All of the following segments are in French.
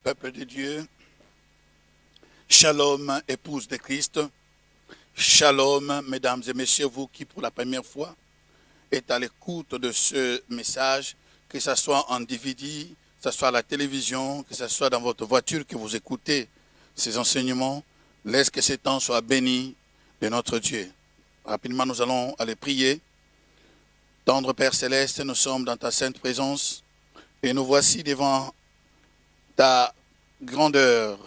Peuple de Dieu, shalom, épouse de Christ, shalom, mesdames et messieurs, vous qui pour la première fois êtes à l'écoute de ce message, que ce soit en DVD, que ce soit à la télévision, que ce soit dans votre voiture que vous écoutez ces enseignements, laisse que ce temps soit béni de notre Dieu. Rapidement, nous allons aller prier. Tendre Père Céleste, nous sommes dans ta sainte présence et nous voici devant ta grandeur.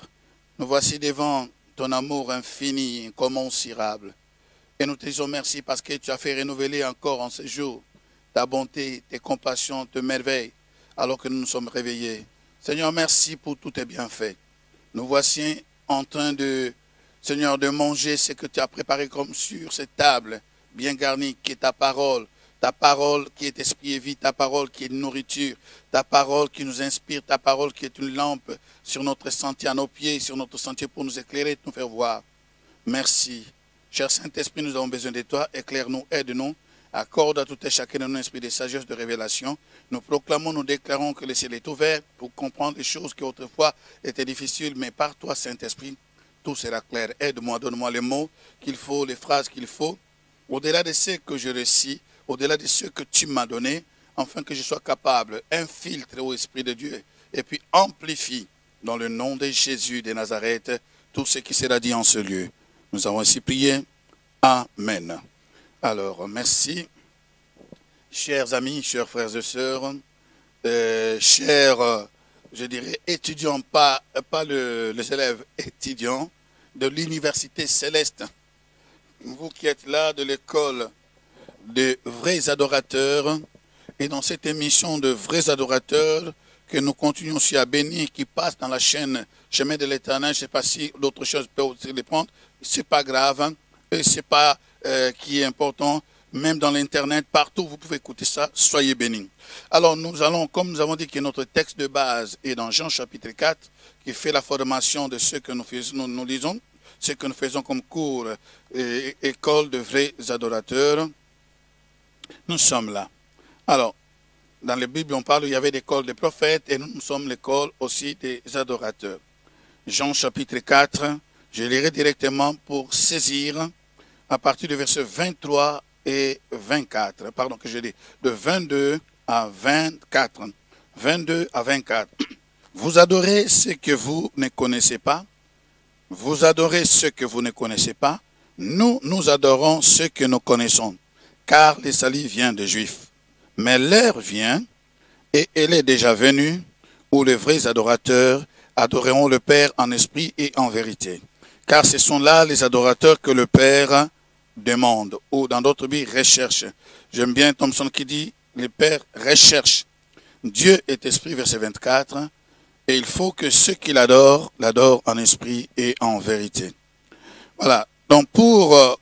Nous voici devant ton amour infini, incommensurable. Et nous te disons merci parce que tu as fait renouveler encore en ce jour ta bonté, tes compassions, tes merveilles, alors que nous nous sommes réveillés. Seigneur, merci pour tous tes bienfaits. Nous voici en train de, Seigneur, de manger ce que tu as préparé comme sur cette table, bien garnie, qui est ta parole qui est esprit et vie, ta parole qui est nourriture, ta parole qui nous inspire, ta parole qui est une lampe sur notre sentier, à nos pieds, sur notre sentier pour nous éclairer, nous faire voir. Merci. Cher Saint-Esprit, nous avons besoin de toi. Éclaire-nous, aide-nous. Accorde à tout et chacun de nous un esprit de sagesse, de révélation. Nous proclamons, nous déclarons que le ciel est ouvert pour comprendre les choses qui autrefois étaient difficiles, mais par toi, Saint-Esprit, tout sera clair. Aide-moi, donne-moi les mots qu'il faut, les phrases qu'il faut, au-delà de ce que je récite, au-delà de ce que tu m'as donné, afin que je sois capable, infiltrer au Esprit de Dieu, et puis amplifie, dans le nom de Jésus de Nazareth, tout ce qui sera dit en ce lieu. Nous avons ainsi prié. Amen. Alors, merci. Chers amis, chers frères et sœurs, chers, je dirais, étudiants, pas les élèves étudiants de l'université céleste, vous qui êtes là de l'école de vrais adorateurs, et dans cette émission de vrais adorateurs que nous continuons aussi à bénir, qui passe dans la chaîne Chemin de l'Éternel. Je ne sais pas si d'autres choses peuvent aussi les prendre, c'est pas grave, hein, et c'est pas qui est important, même dans l'internet, partout vous pouvez écouter ça, soyez bénis. Alors nous allons, comme nous avons dit que notre texte de base est dans Jean chapitre 4, qui fait la formation de ce que nous faisons, nous lisons, ce que nous faisons comme cours, école de vrais adorateurs. Nous sommes là. Alors, dans la Bible, on parle, il y avait l'école des prophètes et nous sommes l'école aussi des adorateurs. Jean chapitre 4, je lirai directement pour saisir à partir du verset 23 et 24. Pardon, que je dis, de 22 à 24. 22 à 24. Vous adorez ce que vous ne connaissez pas. Vous adorez ce que vous ne connaissez pas. Nous adorons ce que nous connaissons. Car le salut vient des Juifs. Mais l'heure vient, et elle est déjà venue, où les vrais adorateurs adoreront le Père en esprit et en vérité. Car ce sont là les adorateurs que le Père demande, ou dans d'autres Bibles, recherche. J'aime bien Thompson qui dit, le Père recherche. Dieu est esprit, verset 24, et il faut que ceux qui l'adorent en esprit et en vérité. Voilà. Donc pour...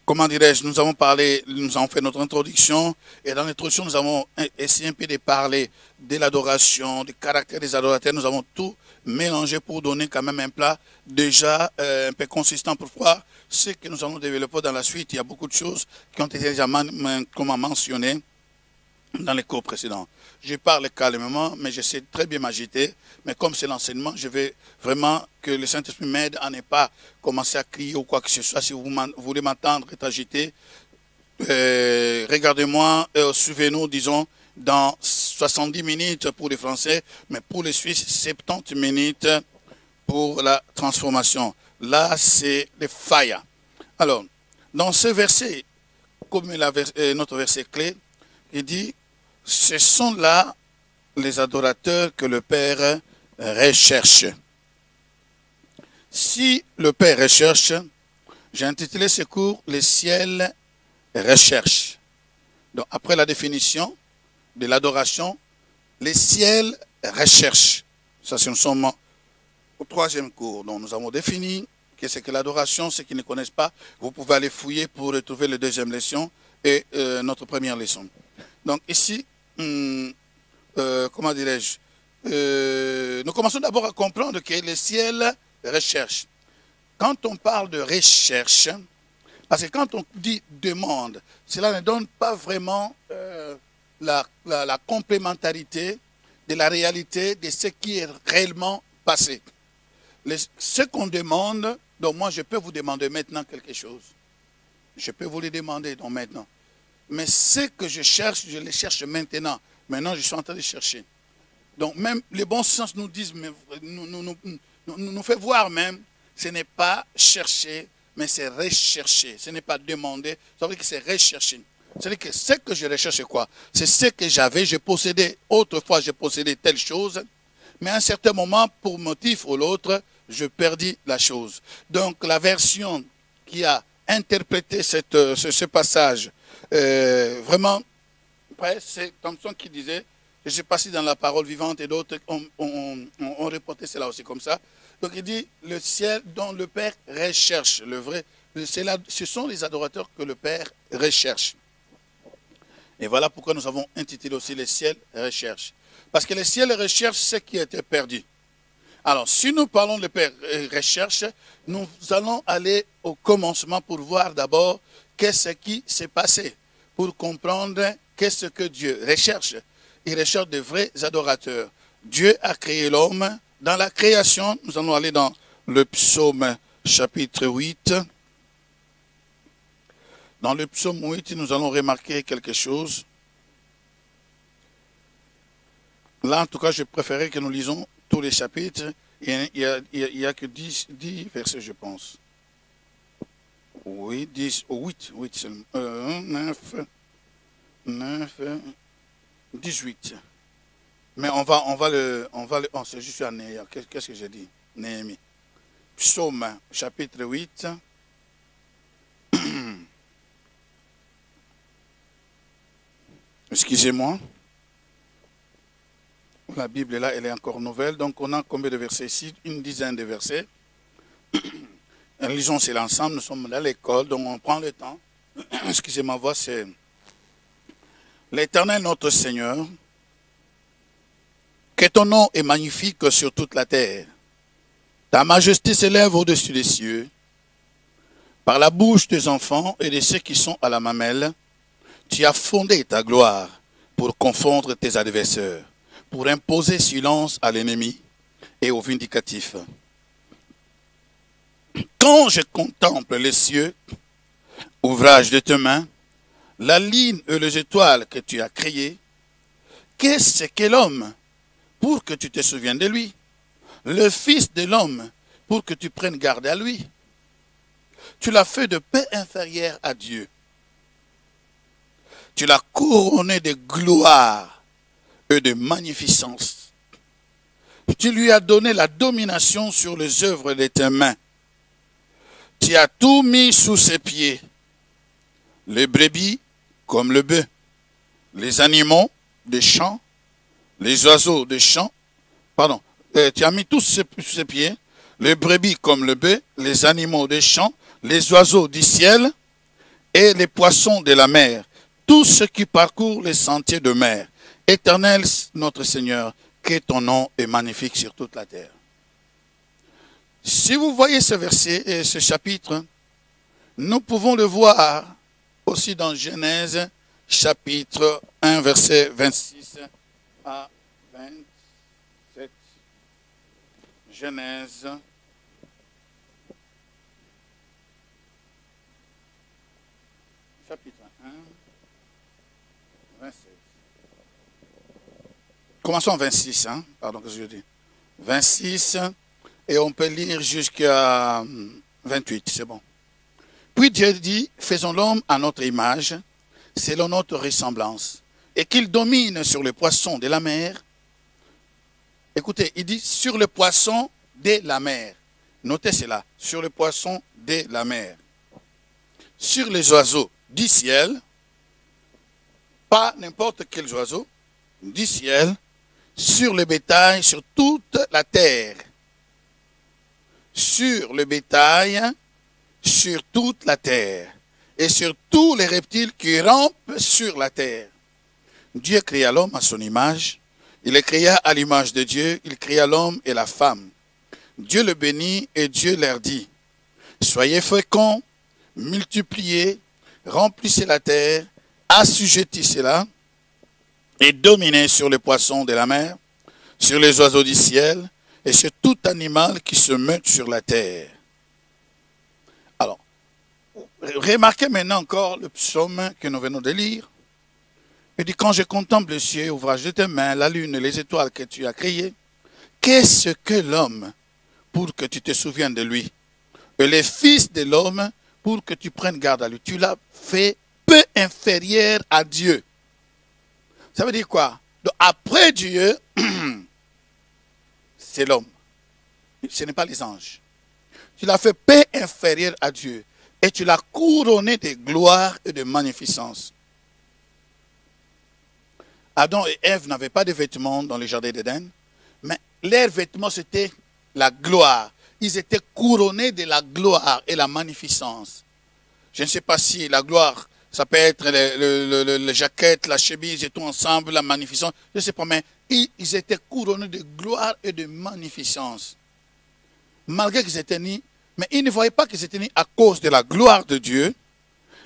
comment dirais-je, nous avons parlé, nous avons fait notre introduction, et dans l'introduction, nous avons essayé un peu de parler de l'adoration, du caractère des adorateurs. Nous avons tout mélangé pour donner quand même un plat déjà un peu consistant pour voir ce que nous allons développer dans la suite. Il y a beaucoup de choses qui ont été déjà mentionnées dans les cours précédents. Je parle calmement, mais je sais très bien m'agiter. Mais comme c'est l'enseignement, je vais vraiment que le Saint-Esprit m'aide à ne pas commencer à crier ou quoi que ce soit. Si vous voulez m'entendre être agité, regardez-moi, suivez-nous, disons, dans 70 minutes pour les Français, mais pour les Suisses, 70 minutes pour la transformation. Là, c'est le fire. Alors, dans ce verset, comme notre verset clé, il dit, ce sont là les adorateurs que le Père recherche. Si le Père recherche, j'ai intitulé ce cours « Le ciel recherche ». Donc, après la définition de l'adoration, le ciel recherche. Ça, nous sommes au troisième cours. Donc, nous avons défini que c'est que l'adoration, ceux qui ne connaissent pas, vous pouvez aller fouiller pour retrouver la deuxième leçon et notre première leçon. Donc, ici, comment dirais-je, nous commençons d'abord à comprendre que le ciel recherche. Quand on parle de recherche, parce que quand on dit demande, cela ne donne pas vraiment la complémentarité de la réalité de ce qui est réellement passé. Ce qu'on demande, donc moi je peux vous demander maintenant quelque chose. Je peux vous le demander donc maintenant. Mais ce que je cherche, je le cherche maintenant. Maintenant, je suis en train de chercher. Donc même les bons sens nous disent, nous fait voir même, ce n'est pas chercher, mais c'est rechercher. Ce n'est pas demander, ça veut dire que c'est rechercher. C'est-à-dire que ce que je recherche, c'est quoi? C'est ce que j'avais, je possédais, autrefois je possédais telle chose, mais à un certain moment, pour motif ou l'autre, je perdis la chose. Donc la version qui a interprété ce passage, vraiment, c'est Thompson qui disait, je ne sais pas si dans la parole vivante et d'autres ont reporté cela aussi comme ça. Donc il dit, le ciel dont le Père recherche, le vrai, ce sont les adorateurs que le Père recherche. Et voilà pourquoi nous avons intitulé aussi le ciel recherche. Parce que le ciel recherche ce qui était perdu. Alors, si nous parlons de Père recherche, nous allons aller au commencement pour voir d'abord qu'est-ce qui s'est passé, pour comprendre qu'est-ce que Dieu recherche. Il recherche de vrais adorateurs. Dieu a créé l'homme. Dans la création, nous allons aller dans le psaume chapitre 8. Dans le psaume 8, nous allons remarquer quelque chose. Là, en tout cas, je préférais que nous lisons tous les chapitres. Il n'y a que 10 versets, je pense. Oui, 10, 8 seulement. 9, 18. Mais je suis à Néhémie. Qu'est-ce que j'ai dit? Néhémie. Psaume, chapitre 8. Excusez-moi. La Bible, là, elle est encore nouvelle. Donc, on a combien de versets ici? Une dizaine de versets. Lisons, c'est l'ensemble. Nous sommes à l'école, donc on prend le temps. Excusez ma voix, c'est... L'Éternel, notre Seigneur, que ton nom est magnifique sur toute la terre. Ta majesté s'élève au-dessus des cieux. Par la bouche des enfants et de ceux qui sont à la mamelle, tu as fondé ta gloire pour confondre tes adversaires, pour imposer silence à l'ennemi et au vindicatif. Quand je contemple les cieux, ouvrage de tes mains, la lune et les étoiles que tu as créées, qu'est-ce que l'homme pour que tu te souviennes de lui? Le Fils de l'homme pour que tu prennes garde à lui. Tu l'as fait de paix inférieure à Dieu. Tu l'as couronné de gloire et de magnificence. Tu lui as donné la domination sur les œuvres de tes mains. Tu as tout mis sous ses pieds. Les brebis comme le bœuf, les animaux des champs, les oiseaux des champs. Pardon, tu as mis tous sous ses pieds. Les brebis comme le bœuf, les animaux des champs, les oiseaux du ciel et les poissons de la mer. Tout ce qui parcourt les sentiers de mer. Éternel, notre Seigneur, que ton nom est magnifique sur toute la terre. Si vous voyez ce verset et ce chapitre, nous pouvons le voir aussi dans Genèse, chapitre 1, verset 26 à 27. Genèse. Chapitre 1, 27. Commençons 26, hein? Pardon, qu'est-ce que je dis? 26, et on peut lire jusqu'à 28, c'est bon. Puis Dieu dit, faisons l'homme à notre image, selon notre ressemblance, et qu'il domine sur les poissons de la mer. Écoutez, il dit sur les poissons de la mer. Notez cela, sur les poissons de la mer. Sur les oiseaux du ciel, pas n'importe quels oiseaux, du ciel, sur le bétail, sur toute la terre. Sur le bétail, sur toute la terre, et sur tous les reptiles qui rampent sur la terre. Dieu créa l'homme à son image, il le créa à l'image de Dieu, il créa l'homme et la femme. Dieu le bénit et Dieu leur dit, soyez féconds, multipliez, remplissez la terre, assujettissez-la et dominez sur les poissons de la mer, sur les oiseaux du ciel et sur tout animal qui se meut sur la terre. Alors, remarquez maintenant encore le psaume que nous venons de lire. Il dit, quand je contemple le ciel, ouvrage de tes mains, la lune et les étoiles que tu as créées, qu'est-ce que l'homme pour que tu te souviennes de lui? Et les fils de l'homme pour que tu prennes garde à lui. Tu l'as fait peu inférieur à Dieu. Ça veut dire quoi? Donc, après Dieu, c'est l'homme. Ce n'est pas les anges. Tu l'as fait peu inférieur à Dieu. Et tu l'as couronné de gloire et de magnificence. Adam et Ève n'avaient pas de vêtements dans le jardin d'Éden, mais leurs vêtements, c'était la gloire. Ils étaient couronnés de la gloire et la magnificence. Je ne sais pas si la gloire, ça peut être le jaquette, la chemise et tout ensemble, la magnificence. Je ne sais pas, mais ils étaient couronnés de gloire et de magnificence. Malgré qu'ils étaient nés, mais ils ne voyaient pas qu'ils étaient nés à cause de la gloire de Dieu.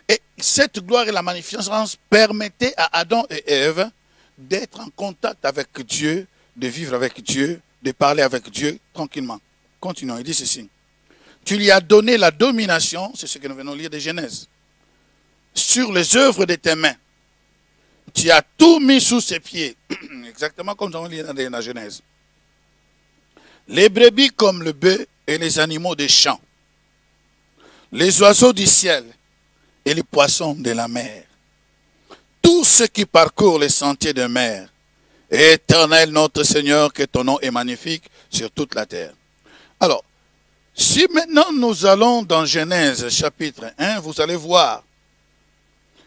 Et cette gloire et la magnificence permettaient à Adam et Ève d'être en contact avec Dieu, de vivre avec Dieu, de parler avec Dieu tranquillement. Continuons, il dit ceci. Tu lui as donné la domination, c'est ce que nous venons de lire de Genèse, sur les œuvres de tes mains. Tu as tout mis sous ses pieds, exactement comme nous avons lu dans la Genèse. Les brebis comme le bœuf et les animaux des champs, les oiseaux du ciel et les poissons de la mer. Tous ceux qui parcourent les sentiers de mer. Éternel notre Seigneur, que ton nom est magnifique sur toute la terre. Alors, si maintenant nous allons dans Genèse chapitre 1, vous allez voir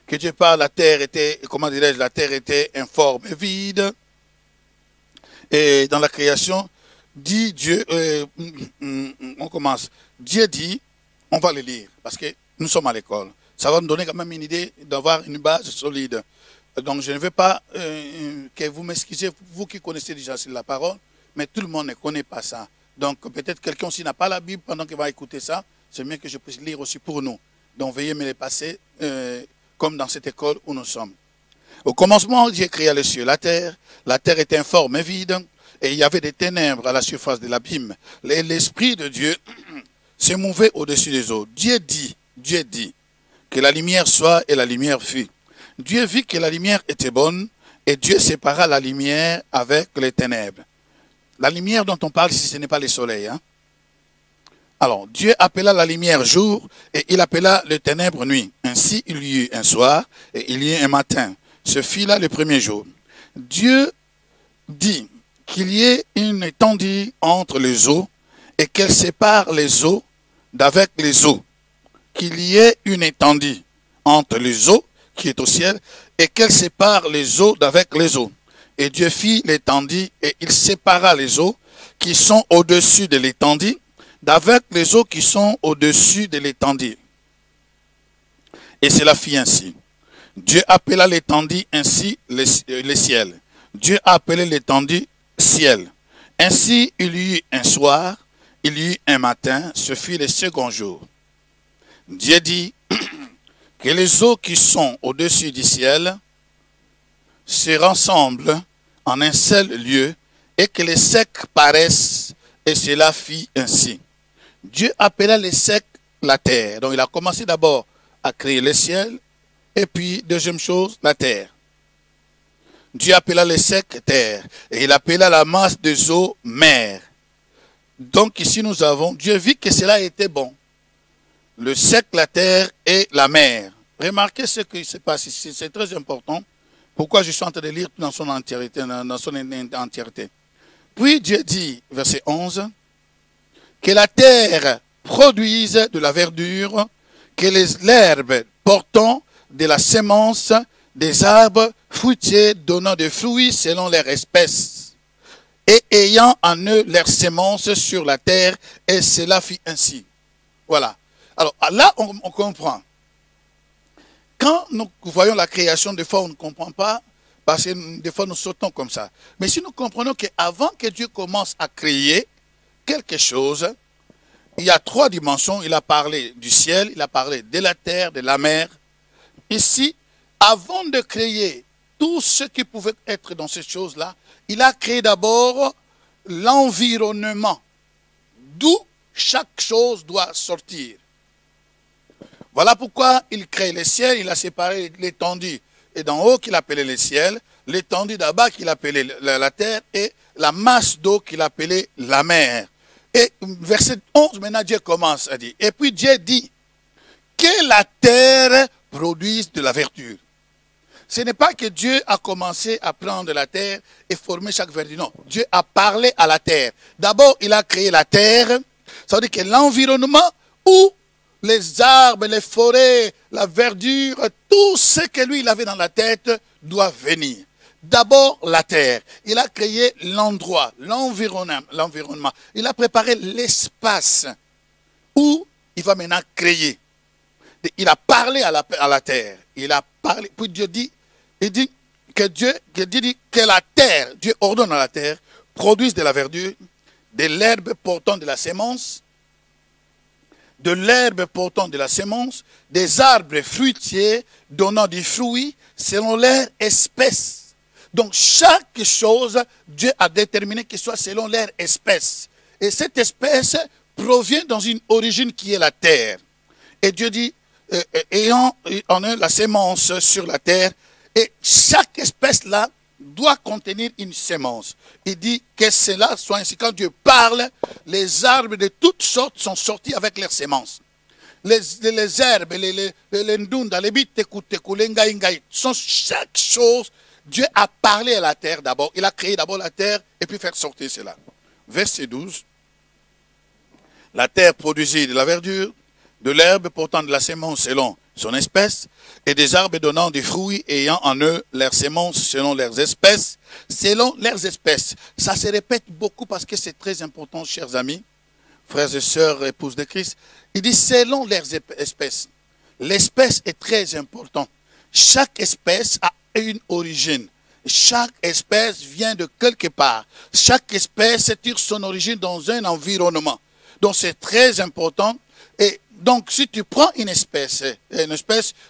que Dieu parle, la terre était, comment dirais-je, la terre était informe et vide. Et dans la création, dit Dieu, on commence. Dieu dit, on va le lire, parce que nous sommes à l'école. Ça va nous donner quand même une idée d'avoir une base solide. Donc je ne veux pas que vous m'excusez, vous qui connaissez déjà la parole, mais tout le monde ne connaît pas ça. Donc peut-être quelqu'un s'il n'a pas la Bible pendant qu'il va écouter ça, c'est mieux que je puisse lire aussi pour nous. Donc veuillez me les passer comme dans cette école où nous sommes. Au commencement, Dieu créa les cieux, la terre était informe et vide, et il y avait des ténèbres à la surface de l'abîme. L'Esprit de Dieu se mouvait au-dessus des eaux. Dieu dit que la lumière soit et la lumière fut. Dieu vit que la lumière était bonne et Dieu sépara la lumière avec les ténèbres. La lumière dont on parle ici, ce n'est pas le soleil. Hein? Alors, Dieu appela la lumière jour et il appela les ténèbres nuit. Ainsi, il y eut un soir et il y eut un matin. Ce fut là le premier jour. Dieu dit qu'il y ait une étendue entre les eaux et qu'elle sépare les eaux d'avec les eaux. Qu'il y ait une étendue entre les eaux qui est au ciel et qu'elle sépare les eaux d'avec les eaux. Et Dieu fit l'étendue et il sépara les eaux qui sont au-dessus de l'étendue d'avec les eaux qui sont au-dessus de l'étendue. Et cela fit ainsi. Dieu appela l'étendue ainsi les ciels. Dieu a appelé l'étendue ciel. Ainsi il y eut un soir, il y eut un matin, ce fut le second jour. Dieu dit que les eaux qui sont au-dessus du ciel se rassemblent en un seul lieu et que les secs paraissent, et cela fit ainsi. Dieu appela les secs la terre. Donc il a commencé d'abord à créer le ciel et puis deuxième chose, la terre. Dieu appela les secs terre et il appela la masse des eaux mer. Donc ici nous avons, Dieu vit que cela était bon. Le sec, la terre et la mer. Remarquez ce qui se passe ici, c'est très important. Pourquoi je suis en train de lire dans son entièreté, Puis Dieu dit, verset 11, que la terre produise de la verdure, que l'herbe portant de la sémence des arbres fruitiers donnant des fruits selon leur espèce, et ayant en eux leur sémence sur la terre, et cela fit ainsi. Voilà. Alors là, on comprend. Quand nous voyons la création, des fois on ne comprend pas, parce que des fois nous sautons comme ça. Mais si nous comprenons qu'avant que Dieu commence à créer quelque chose, il y a trois dimensions. Il a parlé du ciel, il a parlé de la terre, de la mer. Ici, avant de créer tout ce qui pouvait être dans ces choses-là, il a créé d'abord l'environnement, d'où chaque chose doit sortir. Voilà pourquoi il crée les ciels, il a séparé l'étendue et d'en haut qu'il appelait les ciels, l'étendue d'en-bas qu'il appelait la terre et la masse d'eau qu'il appelait la mer. Et verset 11, maintenant Dieu commence à dire, et puis Dieu dit que la terre produise de la verdure. Ce n'est pas que Dieu a commencé à prendre la terre et former chaque verdure, non. Dieu a parlé à la terre. D'abord, il a créé la terre, ça veut dire que l'environnement où les arbres, les forêts, la verdure, tout ce que lui il avait dans la tête doit venir. D'abord la terre. Il a créé l'endroit, l'environnement. Il a préparé l'espace où il va maintenant créer. Il a parlé à la terre. Il a parlé. Puis Dieu dit, il dit que la terre, Dieu ordonne à la terre, produise de la verdure, de l'herbe portant de la sémence, des arbres fruitiers donnant du fruit selon leur espèce. Donc chaque chose, Dieu a déterminé qu'il soit selon leur espèce. Et cette espèce provient dans une origine qui est la terre. Et Dieu dit, ayant en eux la sémence sur la terre, et chaque espèce là doit contenir une sémence. Il dit que cela soit ainsi. Quand Dieu parle, les arbres de toutes sortes sont sortis avec leurs sémences. Les herbes, les ndunda, les biteku, les ngaïngaï, sont chaque chose. Dieu a parlé à la terre d'abord. Il a créé d'abord la terre et puis faire sortir cela. Verset 12. La terre produisit de la verdure, de l'herbe portant de la sémence selon son espèce, et des arbres donnant des fruits ayant en eux leurs sémences selon leurs espèces. Selon leurs espèces. Ça se répète beaucoup parce que c'est très important, chers amis, frères et sœurs, épouses de Christ. Il dit selon leurs espèces. L'espèce est très importante. Chaque espèce a une origine. Chaque espèce vient de quelque part. Chaque espèce tire son origine dans un environnement. Donc c'est très important. Et donc si tu prends une espèce,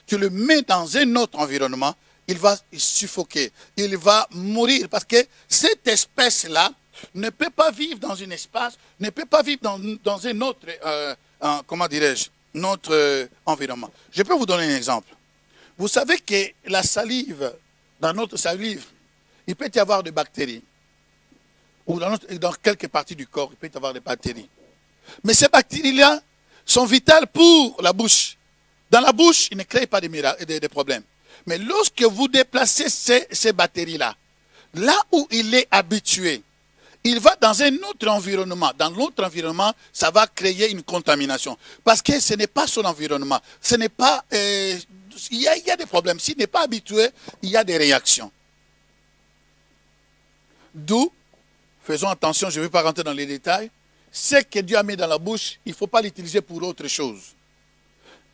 tu le mets dans un autre environnement, il va suffoquer, il va mourir parce que cette espèce-là ne peut pas vivre dans un espace, ne peut pas vivre dans un autre, comment dirais-je, notre environnement. Je peux vous donner un exemple. Vous savez que la salive, dans notre salive, il peut y avoir des bactéries. Ou dans quelques parties du corps, il peut y avoir des bactéries. Mais ces bactéries-là sont vitales pour la bouche. Dans la bouche, ils ne créent pas de problèmes. Mais lorsque vous déplacez ces bactéries-là, là où il est habitué, il va dans un autre environnement. Dans l'autre environnement, ça va créer une contamination. Parce que ce n'est pas son environnement. Ce n'est pas... il y a des problèmes. S'il n'est pas habitué, il y a des réactions. D'où, faisons attention, je ne vais pas rentrer dans les détails, ce que Dieu a mis dans la bouche, il ne faut pas l'utiliser pour autre chose.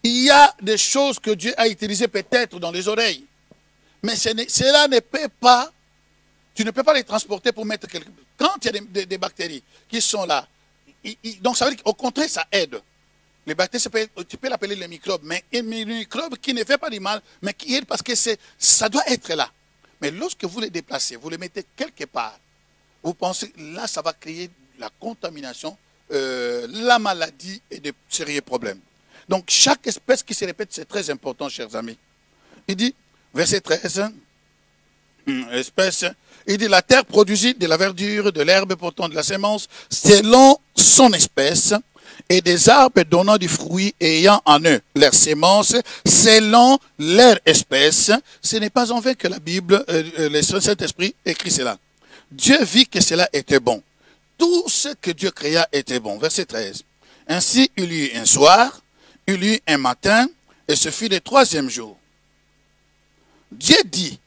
Il y a des choses que Dieu a utilisées peut-être dans les oreilles. Mais cela ne peut pas, tu ne peux pas les transporter pour mettre quelque chose. Quand il y a des bactéries qui sont là, donc ça veut dire qu'au contraire, ça aide. Les bactéries, tu peux l'appeler les microbes, mais un microbe qui ne fait pas du mal, mais qui aide parce que ça doit être là. Mais lorsque vous les déplacez, vous les mettez quelque part, vous pensez, là, ça va créer la contamination, la maladie et de sérieux problèmes. Donc, chaque espèce qui se répète, c'est très important, chers amis. Il dit, verset 13, espèce, il dit, la terre produisit de la verdure, de l'herbe portant de la sémence, selon son espèce, et des arbres donnant du fruit ayant en eux leur sémence, selon leur espèce. Ce n'est pas en vain que la Bible, le Saint-Esprit écrit cela. Dieu vit que cela était bon. Tout ce que Dieu créa était bon. Verset 13. Ainsi, il y eut un soir, il y eut un matin, et ce fut le troisième jour. Dieu dit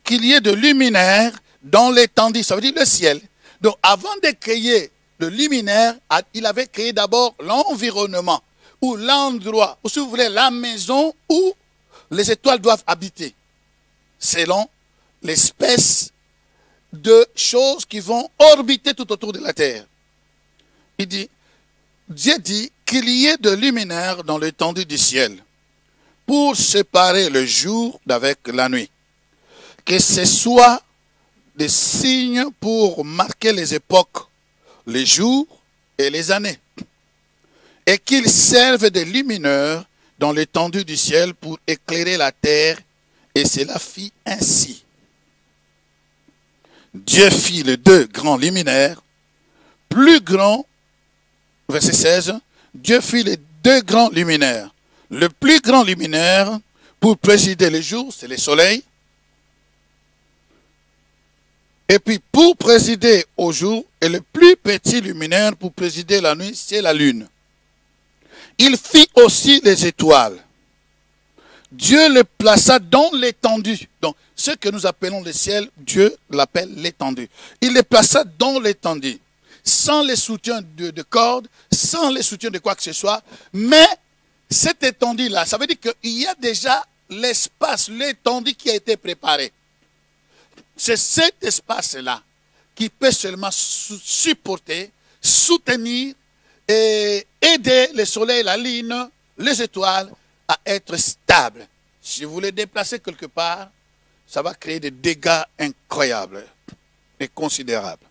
qu'il y ait de luminaires dans l'étendue, ça veut dire le ciel. Donc, avant de créer le luminaire, il avait créé d'abord l'environnement, ou l'endroit, ou si vous voulez, la maison où les étoiles doivent habiter, selon l'espèce de choses qui vont orbiter tout autour de la terre. Il dit, Dieu dit qu'il y ait de luminaires dans l'étendue du ciel pour séparer le jour d'avec la nuit. que ce soit des signes pour marquer les époques, les jours et les années, et qu'ils servent de lumineurs dans l'étendue du ciel pour éclairer la terre, et cela fit ainsi. Dieu fit les deux grands luminaires, plus grands, verset 16, Dieu fit les deux grands luminaires. Le plus grand luminaire pour présider le jour, c'est le soleil. Et puis pour présider au jour, et le plus petit luminaire pour présider la nuit, c'est la lune. Il fit aussi les étoiles. Dieu les plaça dans l'étendue. Donc, ce que nous appelons le ciel, Dieu l'appelle l'étendue. Il les plaça dans l'étendue, sans les soutiens de cordes, sans les soutiens de quoi que ce soit. Mais cette étendue-là, ça veut dire qu'il y a déjà l'espace, l'étendue qui a été préparée. C'est cet espace-là qui peut seulement supporter, soutenir et aider le soleil, la lune, les étoiles à être stables. Si vous les déplacez quelque part, ça va créer des dégâts incroyables et considérables.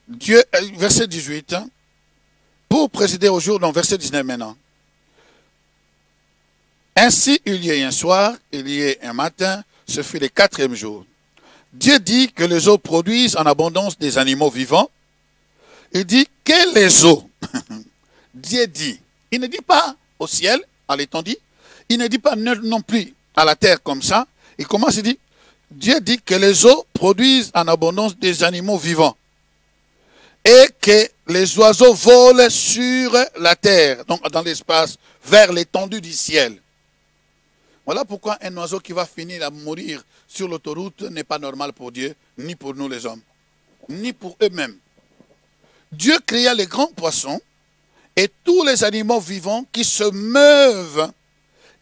Dieu, verset 18, pour présider au jour, donc verset 19 maintenant. Ainsi il y a un soir, il y a un matin, ce fut le quatrième jour. Dieu dit que les eaux produisent en abondance des animaux vivants. Il dit que les eaux, Dieu dit, il ne dit pas au ciel, à l'étendue, il ne dit pas non plus à la terre comme ça. Il commence, il dit, Dieu dit que les eaux produisent en abondance des animaux vivants et que les oiseaux volent sur la terre, donc dans l'espace, vers l'étendue du ciel. Voilà pourquoi un oiseau qui va finir à mourir sur l'autoroute n'est pas normal pour Dieu, ni pour nous les hommes, ni pour eux-mêmes. Dieu créa les grands poissons et tous les animaux vivants qui se meuvent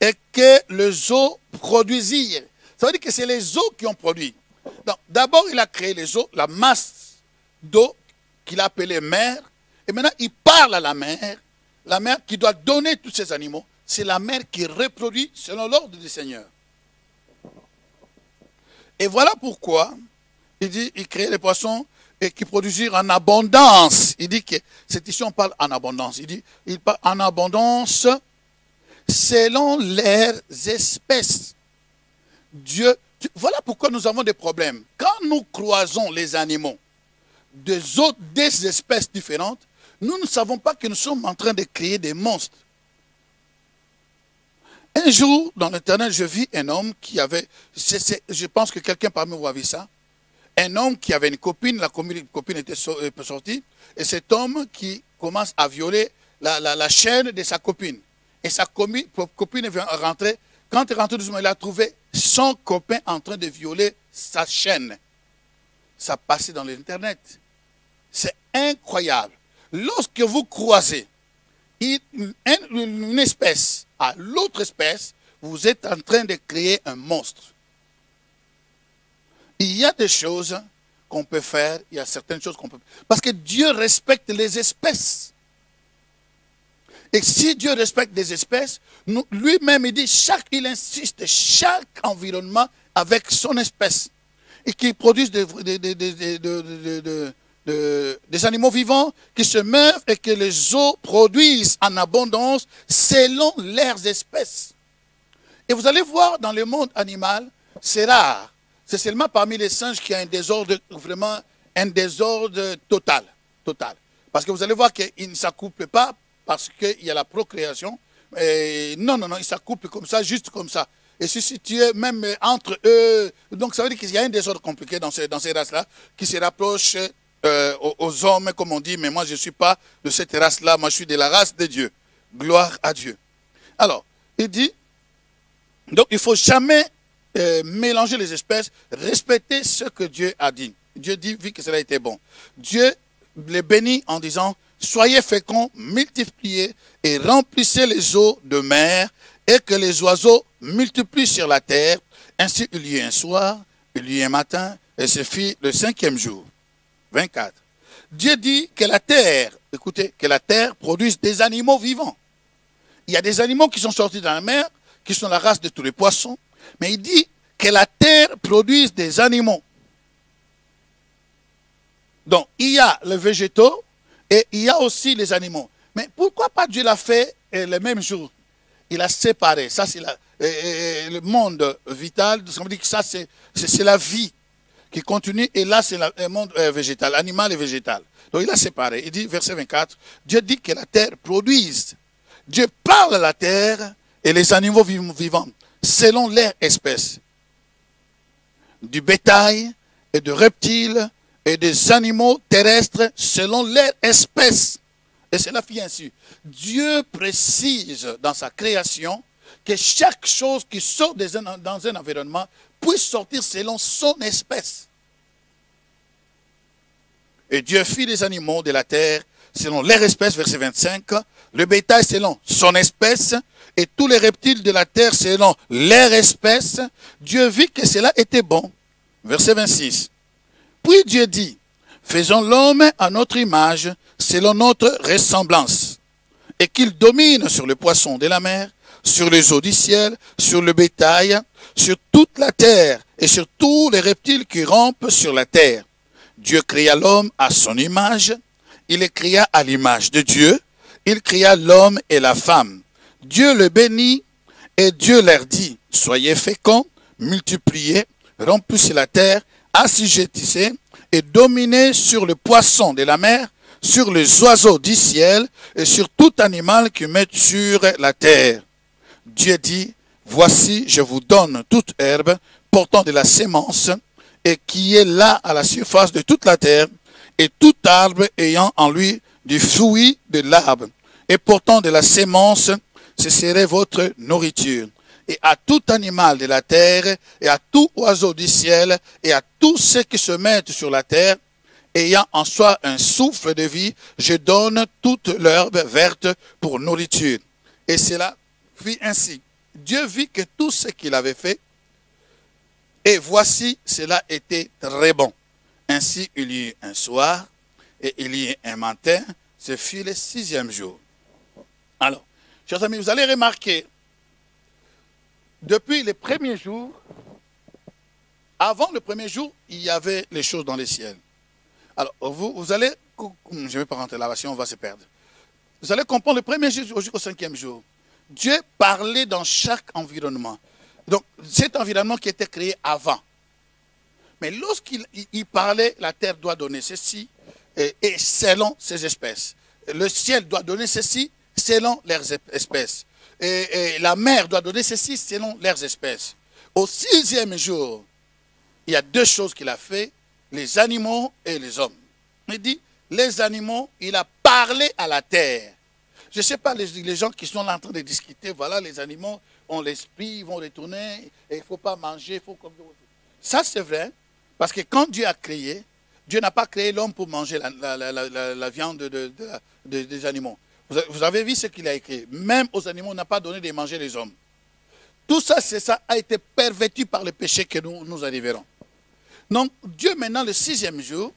et que les eaux produisirent. Ça veut dire que c'est les eaux qui ont produit. D'abord, il a créé les eaux, la masse d'eau qu'il a appelée mer. Et maintenant, il parle à la mer qui doit donner tous ces animaux. C'est la mer qui reproduit selon l'ordre du Seigneur. Et voilà pourquoi il dit, il crée les poissons et qui produisirent en abondance. Il dit que cette ici on parle en abondance. Il dit, il parle en abondance selon leurs espèces. Dieu, voilà pourquoi nous avons des problèmes. Quand nous croisons les animaux des espèces différentes, nous ne savons pas que nous sommes en train de créer des monstres. Un jour, dans l'Éternel, je vis un homme qui avait, je pense que quelqu'un parmi vous a vu ça, un homme qui avait une copine, la copine était sortie, et cet homme qui commence à violer la chaîne de sa copine. Et sa copine vient rentrer. Quand il est rentré doucement, il a trouvé son copain en train de violer sa chaîne. Ça passait dans l'Internet. C'est incroyable. Lorsque vous croisez une espèce à l'autre espèce, vous êtes en train de créer un monstre. Il y a des choses qu'on peut faire, il y a certaines choses qu'on peut faire. Parce que Dieu respecte les espèces. Et si Dieu respecte des espèces, lui-même, il dit, il insiste, chaque environnement avec son espèce. Et qui produisent des animaux vivants qui se meuvent et que les eaux produisent en abondance selon leurs espèces. Et vous allez voir dans le monde animal, c'est rare. C'est seulement parmi les singes qu'il y a un désordre, vraiment un désordre total. Parce que vous allez voir qu'ils ne s'accouplent pas parce qu'il y a la procréation. Et non, ils s'accouplent comme ça, juste comme ça. Et se situent même entre eux. Donc ça veut dire qu'il y a un désordre compliqué dans ces races-là qui se rapprochent aux hommes, comme on dit, mais moi je ne suis pas de cette race-là, moi je suis de la race de Dieu. Gloire à Dieu. Alors, il dit, donc il ne faut jamais mélanger les espèces, respecter ce que Dieu a dit. Dieu dit, vu que cela était bon. Dieu les bénit en disant, soyez féconds, multipliez et remplissez les eaux de mer et que les oiseaux multiplient sur la terre. Ainsi il y eut un soir, il y eut un matin et ce fut le 5e jour. 24. Dieu dit que la terre, écoutez, que la terre produise des animaux vivants. Il y a des animaux qui sont sortis dans la mer, qui sont la race de tous les poissons, mais il dit que la terre produise des animaux. Donc, il y a les végétaux et il y a aussi les animaux. Mais pourquoi pas Dieu l'a fait le même jour? Il a séparé. Ça, c'est le monde vital. Ça veut dire que ça, c'est la vie qui continue. Et là, c'est le monde végétal, animal et végétal. Donc, il a séparé. Il dit, verset 24, Dieu dit que la terre produise. Dieu parle à la terre et les animaux vivants, selon leur espèce. Du bétail et de reptiles et des animaux terrestres selon leur espèce. Et cela fait ainsi. Dieu précise dans sa création que chaque chose qui sort dans un environnement puisse sortir selon son espèce. Et Dieu fit les animaux de la terre selon leur espèce, verset 25, le bétail selon son espèce, et tous les reptiles de la terre selon leur espèce. Dieu vit que cela était bon. Verset 26. Puis Dieu dit, faisons l'homme à notre image, selon notre ressemblance, et qu'il domine sur les poissons de la mer, sur les eaux du ciel, sur le bétail, sur toute la terre, et sur tous les reptiles qui rampent sur la terre. Dieu créa l'homme à son image, il les créa à l'image de Dieu, il créa l'homme et la femme. Dieu le bénit, et Dieu leur dit, soyez féconds, multipliez, remplissez la terre, assujettissez, et dominez sur le poisson de la mer, sur les oiseaux du ciel, et sur tout animal qui met sur la terre. Dieu dit, voici, je vous donne toute herbe portant de la sémence, et qui est là à la surface de toute la terre, et tout arbre ayant en lui du fruit de l'arbre, et portant de la sémence, ce serait votre nourriture. Et à tout animal de la terre, et à tout oiseau du ciel, et à tous ceux qui se mettent sur la terre, ayant en soi un souffle de vie, je donne toute l'herbe verte pour nourriture. Et cela fit ainsi. Dieu vit que tout ce qu'il avait fait, et voici, cela était très bon. Ainsi, il y eut un soir, et il y eut un matin, ce fut le 6e jour. Alors, chers amis, vous allez remarquer, depuis le premier jour, avant le premier jour, il y avait les choses dans les ciels. Alors, vous allez, je ne vais pas rentrer là, sinon on va se perdre. Vous allez comprendre le premier jour jusqu'au 5e jour. Dieu parlait dans chaque environnement. Donc, cet environnement qui était créé avant. Mais lorsqu'il parlait, la terre doit donner ceci, et selon ses espèces. Le ciel doit donner ceci, selon leurs espèces. Et la mer doit donner ceci, selon leurs espèces. Au 6e jour, il y a deux choses qu'il a fait, les animaux et les hommes. Il dit, les animaux, il a parlé à la terre. Je ne sais pas, les gens qui sont là en train de discuter, voilà, les animaux ont l'esprit, ils vont retourner, et il ne faut pas manger. Ça, c'est vrai, parce que quand Dieu a créé, Dieu n'a pas créé l'homme pour manger la viande des animaux. Vous avez vu ce qu'il a écrit. Même aux animaux, on n'a pas donné de manger les hommes. Tout ça, ça a été perverti par le péché que nous arriverons. Donc, Dieu, maintenant, le 6e jour,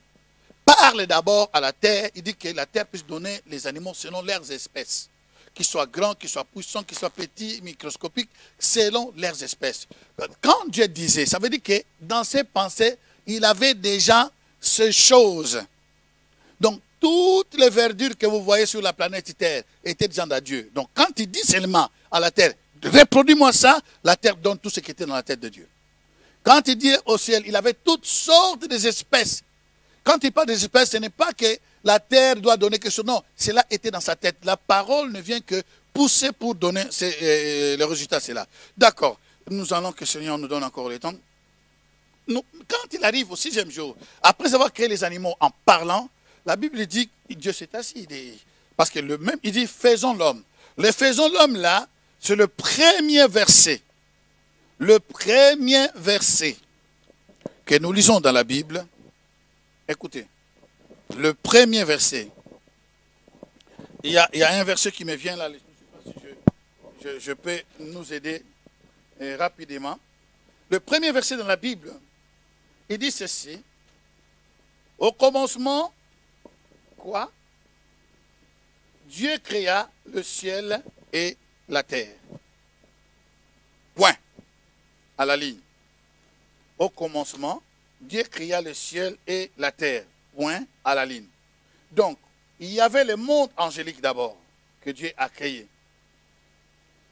parle d'abord à la terre. Il dit que la terre puisse donner les animaux selon leurs espèces. Qu'ils soient grands, qu'ils soient puissants, qu'ils soient petits, microscopiques, selon leurs espèces. Quand Dieu disait, ça veut dire que dans ses pensées, il avait déjà ces choses. Donc, toutes les verdures que vous voyez sur la planète Terre étaient déjà de Dieu. Donc, quand il dit seulement à la terre, reproduis-moi ça, la terre donne tout ce qui était dans la tête de Dieu. Quand il dit au ciel, il avait toutes sortes d'espèces. Quand il parle des espèces, ce n'est pas que la terre doit donner quelque chose. Non, cela était dans sa tête. La parole ne vient que pousser pour donner le résultat, c'est là. D'accord. Nous allons que le Seigneur nous donne encore le temps. Quand il arrive au 6e jour, après avoir créé les animaux en parlant, la Bible dit, Dieu s'est assis. Parce que il dit, faisons l'homme. Le faisons l'homme là, c'est le premier verset. Le premier verset que nous lisons dans la Bible. Écoutez, le premier verset. Il y a un verset qui me vient là. Je ne sais pas si je peux nous aider rapidement. Le premier verset dans la Bible, il dit ceci. Au commencement, quoi? Dieu créa le ciel et la terre. Point. À la ligne. au commencement, Dieu créa le ciel et la terre. Point à la ligne. Donc, il y avait le monde angélique d'abord, que Dieu a créé.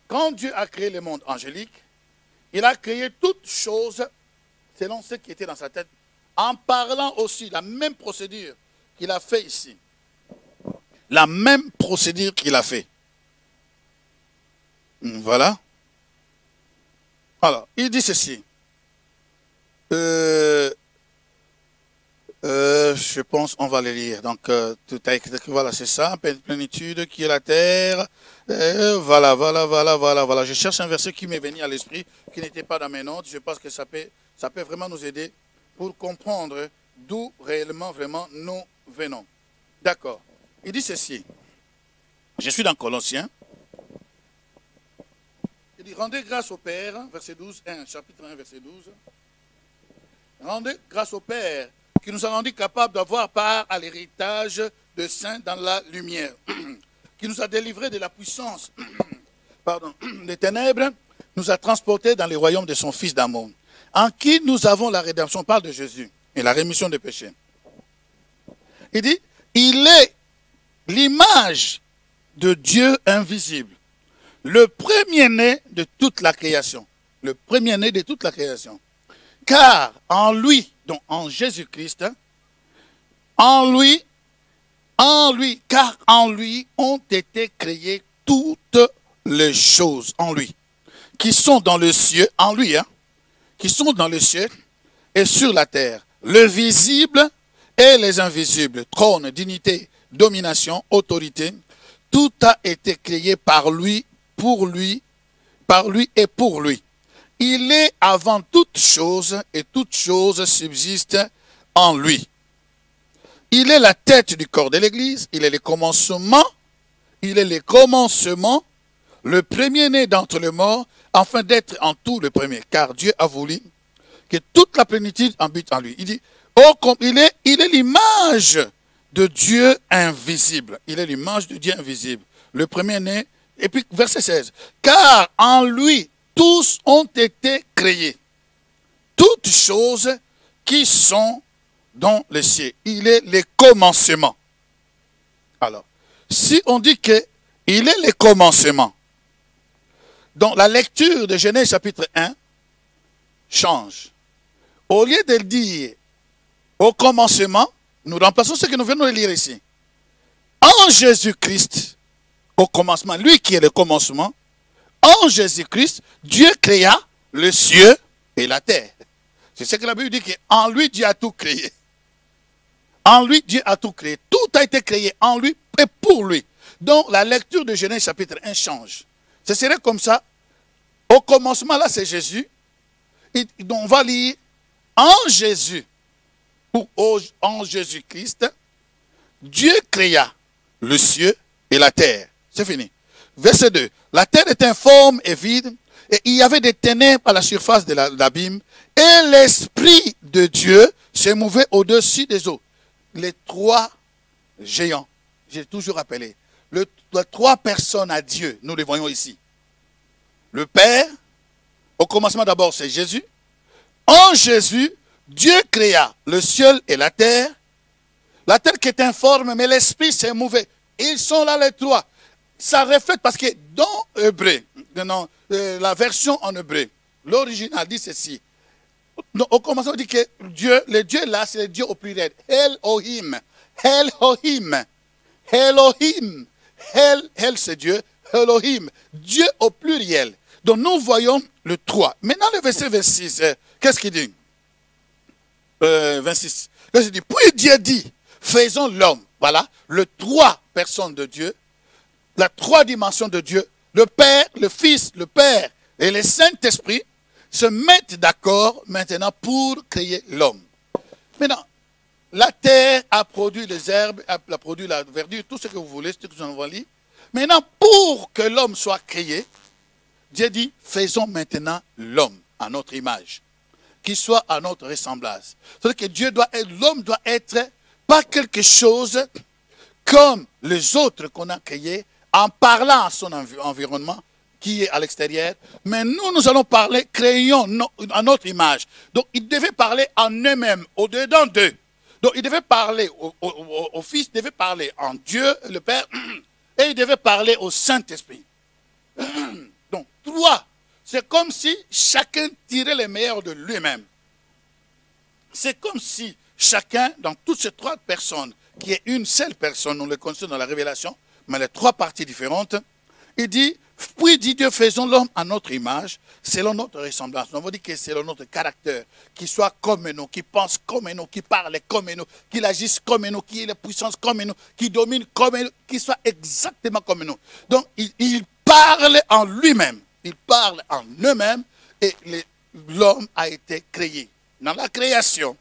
Quand Dieu a créé le monde angélique, il a créé toutes choses selon ce qui était dans sa tête, en parlant aussi la même procédure qu'il a fait ici. La même procédure qu'il a fait. Voilà. Alors, il dit ceci. Je pense on va le lire. Donc, tout a écrit, voilà, c'est ça. Plénitude qui est la terre. Voilà. Je cherche un verset qui m'est venu à l'esprit, qui n'était pas dans mes notes. Je pense que ça peut vraiment nous aider pour comprendre d'où réellement, vraiment, nous venons. D'accord. Il dit ceci. Je suis dans Colossiens. Il dit, rendez grâce au Père, verset 12, 1, chapitre 1, verset 12. Rendez grâce au Père qui nous a rendus capables d'avoir part à l'héritage de saints dans la lumière, qui nous a délivrés de la puissance des ténèbres, nous a transportés dans les royaumes de son Fils d'amour, en qui nous avons la rédemption. On parle de Jésus et la rémission des péchés. Il dit, il est l'image de Dieu invisible, le premier-né de toute la création. Le premier-né de toute la création. Car en lui, donc en Jésus-Christ, car en lui ont été créées toutes les choses, en lui, qui sont dans le ciel, en lui, qui sont dans le ciel et sur la terre, le visible et les invisibles, trône, dignité, domination, autorité, tout a été créé par lui et pour lui. Il est avant toute chose et toute chose subsiste en lui. Il est la tête du corps de l'Église, il est le commencement, le premier-né d'entre les morts, afin d'être en tout le premier. Car Dieu a voulu que toute la plénitude habite en lui. Il dit, il est l'image de Dieu invisible. Il est l'image de Dieu invisible. Le premier-né, et puis verset 16. Car en lui, tous ont été créés. Toutes choses qui sont dans le ciel. Il est le commencement. Alors, si on dit qu'il est le commencement, donc la lecture de Genèse chapitre 1 change. Au lieu de le dire au commencement, nous remplaçons ce que nous venons de lire ici. En Jésus-Christ, au commencement, lui qui est le commencement, en Jésus-Christ, Dieu créa le ciel et la terre. C'est ce que la Bible dit, qu'en lui, Dieu a tout créé. En lui, Dieu a tout créé. Tout a été créé en lui et pour lui. Donc, la lecture de Genèse chapitre 1 change. Ce serait comme ça. Au commencement, là, c'est Jésus. Donc, on va lire en Jésus, ou en Jésus-Christ, Dieu créa le ciel et la terre. C'est fini. Verset 2. La terre était informe et vide, et il y avait des ténèbres à la surface de l'abîme, et l'Esprit de Dieu se mouvait au-dessus des eaux. Les trois géants, j'ai toujours appelé, les trois personnes à Dieu, nous les voyons ici. Le Père, au commencement d'abord c'est Jésus. En Jésus, Dieu créa le ciel et la terre qui est informe, mais l'Esprit s'est mouvé. Ils sont là les trois. Ça reflète parce que dans Hébreu, la version en hébreu, l'original dit ceci. Au commencement, on dit que le Dieu là, c'est le Dieu au pluriel. Elohim. Elohim. Elohim. El c'est Dieu. Elohim. Dieu au pluriel. Donc nous voyons le 3. Maintenant le verset 26, qu'est-ce qu'il dit 26. Qu'est-ce qu'il dit? Puis Dieu dit, faisons l'homme. Voilà, le 3 personnes de Dieu. La 3 dimensions de Dieu, le Père, le Fils, le Père et le Saint-Esprit se mettent d'accord maintenant pour créer l'homme. Maintenant, la terre a produit les herbes, a produit la verdure, tout ce que vous voulez, tout ce que vous en lire. Maintenant, pour que l'homme soit créé, Dieu dit, faisons maintenant l'homme à notre image, qui soit à notre ressemblance. C'est-à-dire que l'homme doit être pas quelque chose comme les autres qu'on a créés, en parlant à son environnement, qui est à l'extérieur. Mais nous allons parler, créons à notre image. Donc, il devait parler en eux-mêmes, au-dedans d'eux. Donc, il devait parler au Fils, il devait parler en Dieu, le Père, et il devait parler au Saint-Esprit. Donc, trois, c'est comme si chacun tirait le meilleur de lui-même. C'est comme si chacun, dans toutes ces trois personnes, qui est une seule personne, nous le connaissons dans la Révélation, mais les trois parties différentes, il dit, puis dit Dieu, faisons l'homme à notre image, selon notre ressemblance. On va dire que c'est selon notre caractère, qu'il soit comme nous, qu'il pense comme nous, qu'il parle comme nous, qu'il agisse comme nous, qu'il ait la puissance comme nous, qu'il domine comme nous, qu'il soit exactement comme nous. Donc, il parle en lui-même, il parle en eux-mêmes, et l'homme a été créé. Dans la création,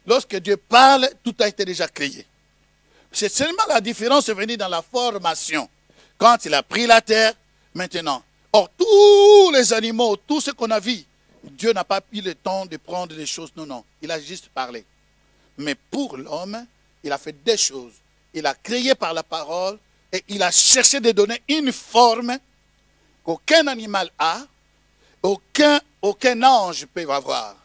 lorsque Dieu parle, tout a été déjà créé. C'est seulement la différence est venue dans la formation. Quand il a pris la terre, maintenant. Or, tous les animaux, tout ce qu'on a vu, Dieu n'a pas pris le temps de prendre les choses. Non, non. Il a juste parlé. Mais pour l'homme, il a fait des choses. Il a créé par la parole et il a cherché de donner une forme qu'aucun animal a, aucun ange peut avoir.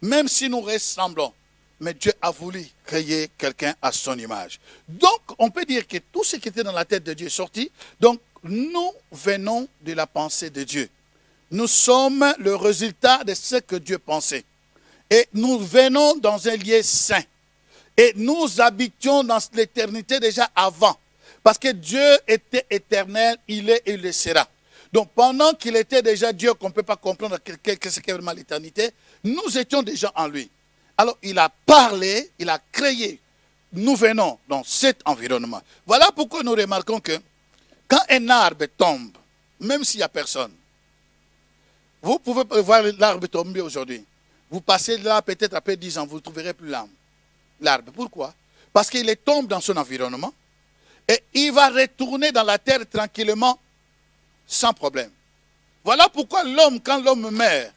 Même si nous ressemblons. Mais Dieu a voulu créer quelqu'un à son image. Donc, on peut dire que tout ce qui était dans la tête de Dieu est sorti. Donc, nous venons de la pensée de Dieu. Nous sommes le résultat de ce que Dieu pensait. Et nous venons dans un lieu saint. Et nous habitions dans l'éternité déjà avant. Parce que Dieu était éternel, il est et il le sera. Donc, pendant qu'il était déjà Dieu, qu'on ne peut pas comprendre ce qu'est vraiment l'éternité, nous étions déjà en lui. Alors, il a parlé, il a créé. Nous venons dans cet environnement. Voilà pourquoi nous remarquons que quand un arbre tombe, même s'il n'y a personne, vous pouvez voir l'arbre tomber aujourd'hui. Vous passez là peut-être après 10 ans, vous ne trouverez plus l'arbre. Pourquoi? Parce qu'il tombe dans son environnement et il va retourner dans la terre tranquillement, sans problème. Voilà pourquoi l'homme, quand l'homme meurt,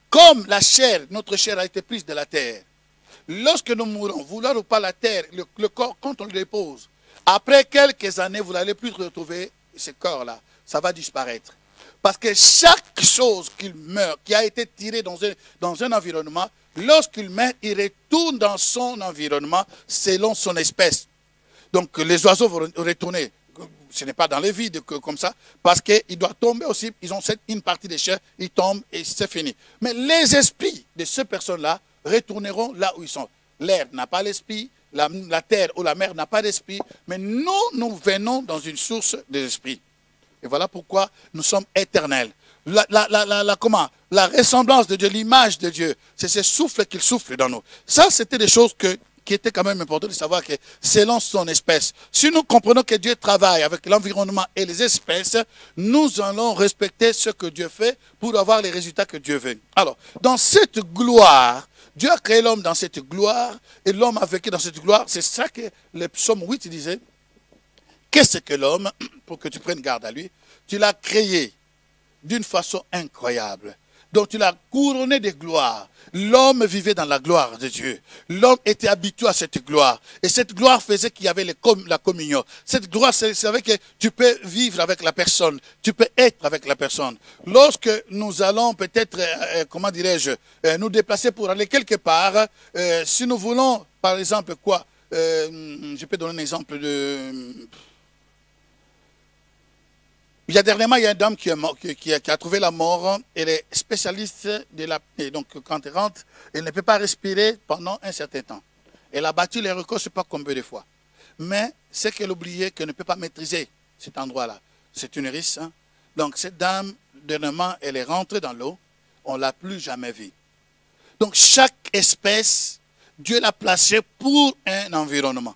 comme la chair, notre chair a été prise de la terre. Lorsque nous mourons, vouloir ou pas la terre, le corps, quand on le dépose, après quelques années, vous n'allez plus retrouver ce corps-là. Ça va disparaître. Parce que chaque chose qu'il meurt, qui a été tirée dans un environnement, lorsqu'il meurt, il retourne dans son environnement selon son espèce. Donc les oiseaux vont retourner. Ce n'est pas dans les vides comme ça, parce qu'il doit tomber aussi, ils ont une partie des chairs, ils tombent et c'est fini. Mais les esprits de ces personnes-là retourneront là où ils sont. L'air n'a pas l'esprit, la terre ou la mer n'a pas d'esprit, mais nous venons dans une source d'esprit. Et voilà pourquoi nous sommes éternels. La ressemblance de Dieu, l'image de Dieu, c'est ce souffle qu'il souffle dans nous. Ça, c'était des choses qui était quand même important de savoir que selon son espèce, si nous comprenons que Dieu travaille avec l'environnement et les espèces, nous allons respecter ce que Dieu fait pour avoir les résultats que Dieu veut. Alors, dans cette gloire, Dieu a créé l'homme dans cette gloire et l'homme a vécu dans cette gloire. C'est ça que le psaume 8 disait. Qu'est-ce que l'homme, pour que tu prennes garde à lui, tu l'as créé d'une façon incroyable. Donc tu l'as couronné de gloire. L'homme vivait dans la gloire de Dieu. L'homme était habitué à cette gloire. Et cette gloire faisait qu'il y avait la communion. Cette gloire, c'est que tu peux vivre avec la personne. Tu peux être avec la personne. Lorsque nous allons peut-être, comment dirais-je, nous déplacer pour aller quelque part, si nous voulons, par exemple, quoi, je peux donner un exemple de... Il y a dernièrement, il y a une dame qui a trouvé la mort. Elle est spécialiste de l'apnée. Donc, quand elle rentre, elle ne peut pas respirer pendant un certain temps. Elle a battu les records, je ne sais pas combien de fois. Mais c'est qu'elle oubliait qu'elle ne peut pas maîtriser cet endroit-là. C'est une risque. Hein? Donc, cette dame, dernièrement, elle est rentrée dans l'eau. On ne l'a plus jamais vue. Donc, chaque espèce, Dieu l'a placée pour un environnement.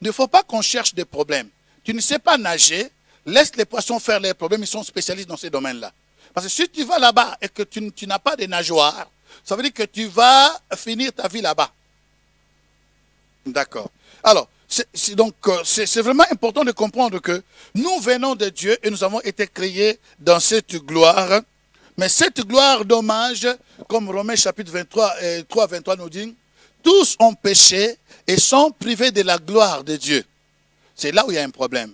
Il ne faut pas qu'on cherche des problèmes. Tu ne sais pas nager. Laisse les poissons faire leurs problèmes, ils sont spécialistes dans ces domaines-là. Parce que si tu vas là-bas et que tu n'as pas de nageoires, ça veut dire que tu vas finir ta vie là-bas. D'accord. Alors, c'est vraiment important de comprendre que nous venons de Dieu et nous avons été créés dans cette gloire. Mais cette gloire d'hommage, comme Romains chapitre 23, 23 nous dit, tous ont péché et sont privés de la gloire de Dieu. C'est là où il y a un problème.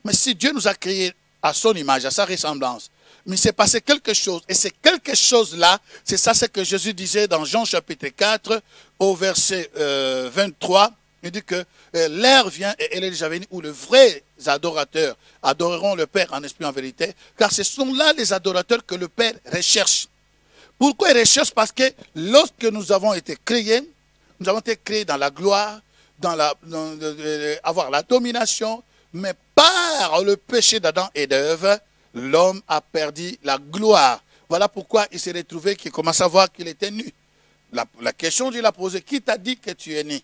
Mais si Dieu nous a créés à son image, à sa ressemblance. Mais il s'est passé quelque chose. Et c'est quelque chose-là, c'est ça ce que Jésus disait dans Jean chapitre 4, au verset 23. Il dit que l'heure vient et elle est déjà venue où les vrais adorateurs adoreront le Père en esprit en vérité. Car ce sont là les adorateurs que le Père recherche. Pourquoi il recherche? Parce que lorsque nous avons été créés dans la gloire, avoir la domination, mais par le péché d'Adam et d'Ève, l'homme a perdu la gloire. Voilà pourquoi il s'est retrouvé qu'il commence à voir qu'il était nu. La question qu'il a posée, qui t'a dit que tu es né?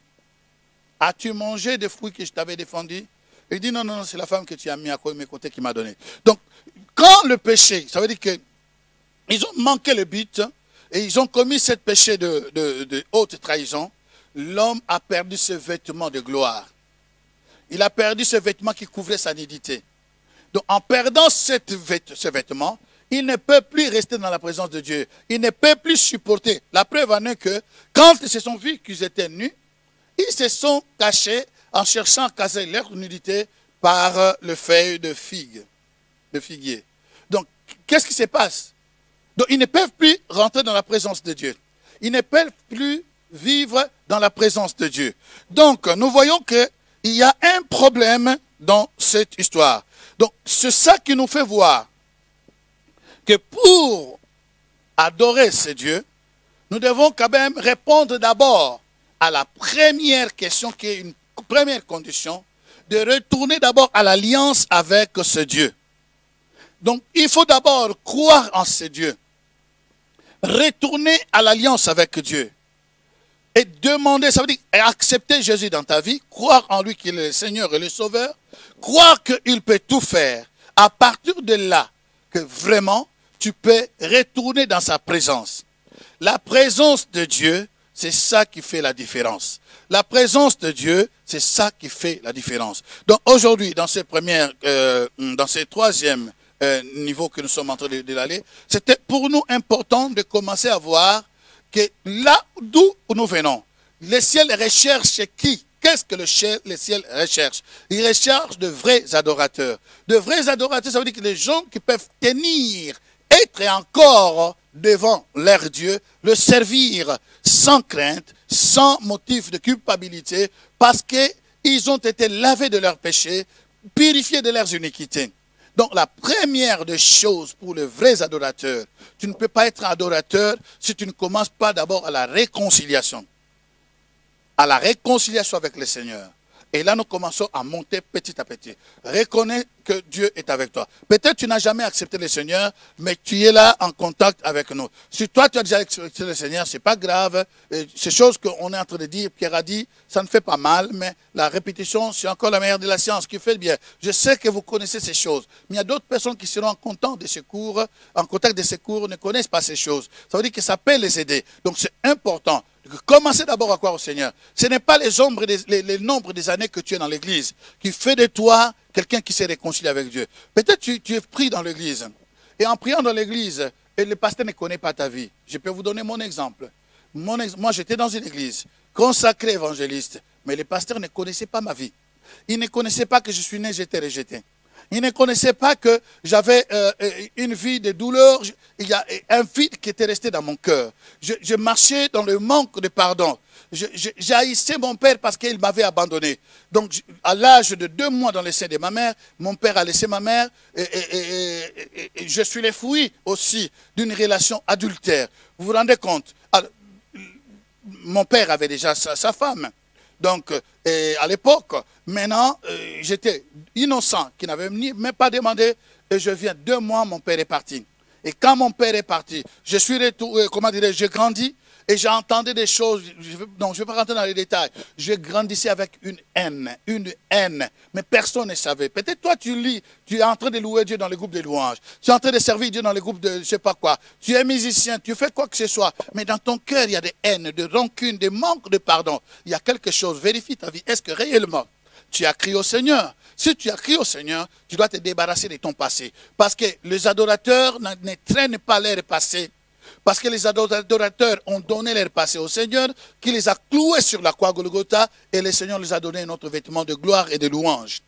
As-tu mangé des fruits que je t'avais défendus? Il dit non, non, non, c'est la femme que tu as mis à mes côtés qui m'a donné. Donc, quand le péché, ça veut dire qu'ils ont manqué le but et ils ont commis ce péché de haute trahison, l'homme a perdu ce vêtement de gloire. Il a perdu ce vêtement qui couvrait sa nudité. Donc, en perdant ce vêtement, il ne peut plus rester dans la présence de Dieu. Il ne peut plus supporter. La preuve en est que, quand ils se sont vus qu'ils étaient nus, ils se sont cachés en cherchant à caser leur nudité par le feuille de figuier. Donc, qu'est-ce qui se passe? Donc, ils ne peuvent plus rentrer dans la présence de Dieu. Ils ne peuvent plus vivre dans la présence de Dieu. Donc, nous voyons qu'il y a un problème dans cette histoire. Donc, c'est ça qui nous fait voir que pour adorer ce Dieu, nous devons quand même répondre d'abord à la première question qui est une première condition, de retourner d'abord à l'alliance avec ce Dieu. Donc, il faut d'abord croire en ce Dieu, retourner à l'alliance avec Dieu et demander, ça veut dire accepter Jésus dans ta vie, croire en lui qu'il est le Seigneur et le Sauveur, croire qu'il peut tout faire. À partir de là, que vraiment, tu peux retourner dans sa présence. La présence de Dieu, c'est ça qui fait la différence. La présence de Dieu, c'est ça qui fait la différence. Donc aujourd'hui, dans ces troisième niveau que nous sommes en train d'aller, c'était pour nous important de commencer à voir que là d'où nous venons, le ciel recherche qui? Qu'est-ce que le ciel recherche? Il recherche de vrais adorateurs. De vrais adorateurs, ça veut dire que les gens qui peuvent tenir, être encore devant leur Dieu, le servir sans crainte, sans motif de culpabilité, parce qu'ils ont été lavés de leurs péchés, purifiés de leurs iniquités. Donc la première des choses pour les vrais adorateurs, tu ne peux pas être adorateur si tu ne commences pas d'abord à la réconciliation. À la réconciliation avec le Seigneur. Et là, nous commençons à monter petit à petit. Reconnais que Dieu est avec toi. Peut-être tu n'as jamais accepté le Seigneur, mais tu es là en contact avec nous. Si toi, tu as déjà accepté le Seigneur, ce n'est pas grave. Ces choses qu'on est en train de dire, Pierre a dit, ça ne fait pas mal, mais la répétition, c'est encore la meilleure de la science qui fait le bien. Je sais que vous connaissez ces choses, mais il y a d'autres personnes qui seront en contact de ces cours, ne connaissent pas ces choses. Ça veut dire que ça peut les aider. Donc c'est important. Commencez d'abord à croire au Seigneur. Ce n'est pas les nombres des années que tu es dans l'église qui fait de toi quelqu'un qui s'est réconcilié avec Dieu. Peut-être tu es pris dans l'église. Et en priant dans l'église, et le pasteur ne connaît pas ta vie. Je peux vous donner mon exemple. Moi, j'étais dans une église consacrée évangéliste, mais le pasteur ne connaissait pas ma vie. Il ne connaissait pas que je suis né, j'étais rejeté. Il ne connaissait pas que j'avais une vie de douleur. Il y a un vide qui était resté dans mon cœur. Je marchais dans le manque de pardon. J'haïssais mon père parce qu'il m'avait abandonné. Donc, à l'âge de 2 mois dans le sein de ma mère, mon père a laissé ma mère et je suis le fruit aussi d'une relation adultère. Vous vous rendez compte? Alors, mon père avait déjà sa femme. Donc, à l'époque, maintenant, j'étais innocent, qui n'avait même pas demandé, et je viens 2 mois, mon père est parti. Et quand mon père est parti, je suis retourné, j'ai grandi, et j'ai entendu des choses, donc je ne vais pas rentrer dans les détails, je grandissais avec une haine, mais personne ne savait. Peut-être toi, tu es en train de louer Dieu dans le groupe de louanges, tu es en train de servir Dieu dans le groupe de je ne sais pas quoi, tu es musicien, tu fais quoi que ce soit, mais dans ton cœur, il y a des haines, de rancune, des manques de pardon. Il y a quelque chose, vérifie ta vie, est-ce que réellement, tu as crié au Seigneur? Si tu as crié au Seigneur, tu dois te débarrasser de ton passé. Parce que les adorateurs ne traînent pas leur passé. Parce que les adorateurs ont donné leur passé au Seigneur, qui les a cloués sur la croix Golgotha, et le Seigneur les a donné notre vêtement de gloire et de louange.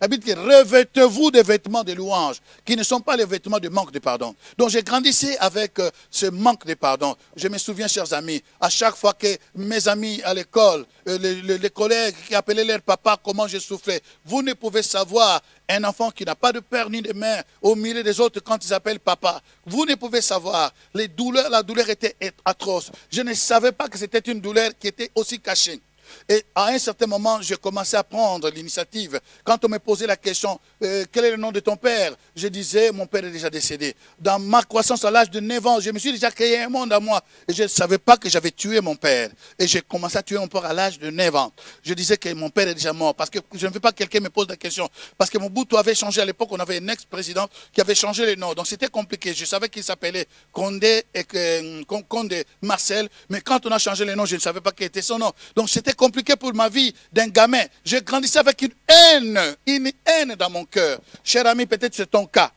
La Bible dit, revêtez-vous des vêtements de louange, qui ne sont pas les vêtements de manque de pardon. Donc j'ai grandi avec ce manque de pardon. Je me souviens, chers amis, à chaque fois que mes amis à l'école, les collègues qui appelaient leur papa, comment je souffrais. Vous ne pouvez savoir un enfant qui n'a pas de père ni de mère au milieu des autres quand ils appellent papa. Vous ne pouvez savoir. Les douleurs, la douleur était atroce. Je ne savais pas que c'était une douleur qui était aussi cachée. Et à un certain moment, j'ai commencé à prendre l'initiative. Quand on me posait la question, quel est le nom de ton père? Je disais, mon père est déjà décédé. Dans ma croissance à l'âge de 9 ans, je me suis déjà créé un monde à moi. Et je ne savais pas que j'avais tué mon père. Et j'ai commencé à tuer mon père à l'âge de 9 ans. Je disais que mon père est déjà mort. Parce que je ne veux pas que quelqu'un me pose la question. Parce que Mobutu avait changé à l'époque, on avait un ex-président qui avait changé le nom. Donc c'était compliqué. Je savais qu'il s'appelait Condé Marcel. Mais quand on a changé le nom, je ne savais pas quel était son nom. Donc c'était compliqué pour ma vie d'un gamin. Je grandissais avec une haine dans mon cœur. Cher ami, peut-être c'est ton cas.